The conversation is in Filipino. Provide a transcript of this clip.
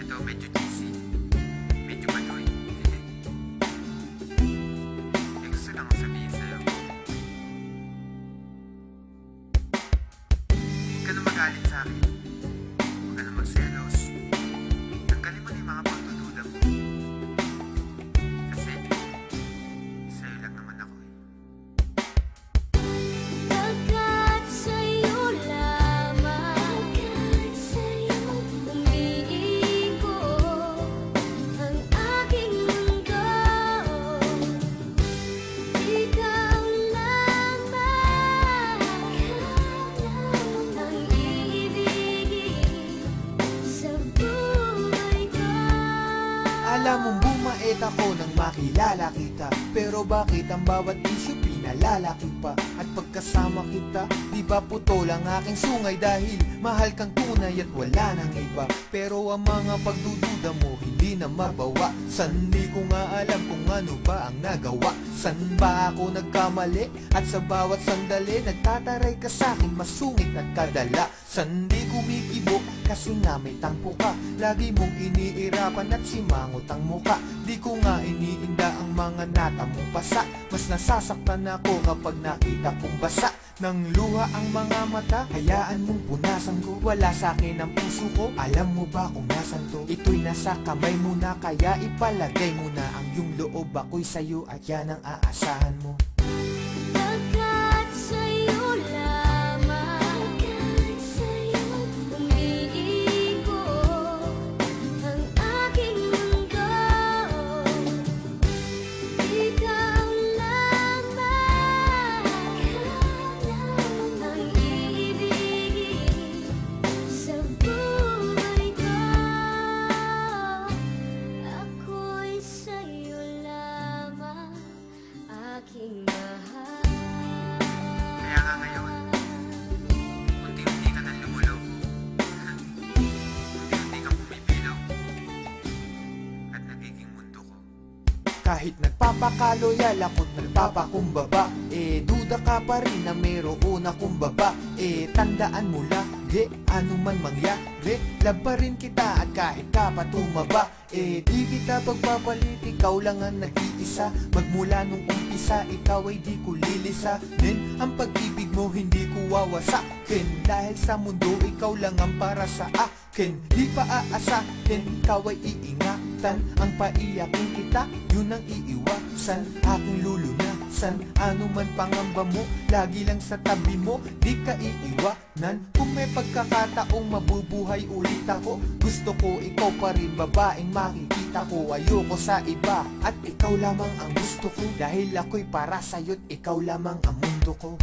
Ito medyo cheesy, medyo maloy. Eh, gusto lang akong sabihin sa'yo. Huwag ka na magalit sa akin. Huwag ka na magselos. Tanggalin mo na yung mga pagdududa mo. Kasi, sa'yo lang naman ako eh. Agad sa'yo lamang, agad sa'yo umiikot ang aking mundo. Ikaw lamang ang iibigin sa buhay ko. Alam mong bumait ako nang makilala kita, pero bakit ang bawat isyu pinalalaki pa? At pagkasama kita, di ba putol ang aking sungay? Dahil mahal kang tunay at wala nang iba. Pero ang mga pagdududa mo hindi na mabawa. San di ko nga alam kung ano ba ang nagawa. San ba ako nagkamali? At sa bawat sandali nagtataray ka sa'kin masungit at kadala. San di kumikibo kasi nga may tampo ka. Lagi mong iniirapan at simangot ang muka. Di ko nga iniinda ang mga natamong pasa. Mas nasasaktan ako kapag nakita kong basa ng luha ang mga mata. Hayaan mong punasan ko, wala sa'kin ang puso ko. Alam mo ba kung nasan to? Ito'y nasa kamay mo na, kaya ipalagay mo na ang iyong loob. Ako'y sa'yo at yan ang aasahan mo. Agad sa'yo lamang, agad sa'yo umiikot ang aking mundo. Ikaw lamang ang iibigin sa buhay ko. Ako'y sa'yo lamang, aking mahal. Kaya nga ngayon, unti-unti ka nang lumulog. Unti-unti kang pumipilaw. At nagiging mundo ko. Kahit nagpapakaloyal ako't nagpapakumbaba, duda ka pa rin na mayroon akong baba. Tandaan mo lagi, ano man mangyari, love pa rin kita at kahit ka pa tumaba. Di kita pagpapalit, ikaw lang ang nag-iisa. Magmula nung umpisa, ikaw ay di ko lilisanin. Ang pag-ibig mo hindi ko wawasakin, dahil sa mundo ikaw lang ang para sa akin. Di pa aasahin, ikaw ay iingatan. Ang paiyakin kita, yun ang iiwasan. Aking lulunasan, ano man pangamba mo, lagi lang sa tabi mo, di ka iiwanan. Kung may pagkakataong mabubuhay ulit ako, gusto ko ikaw pa rin, babaeng makikita ko. Ayoko sa iba, at ikaw lamang ang gusto ko, dahil ako'y para sa'yo't ikaw lamang ang mundo ko.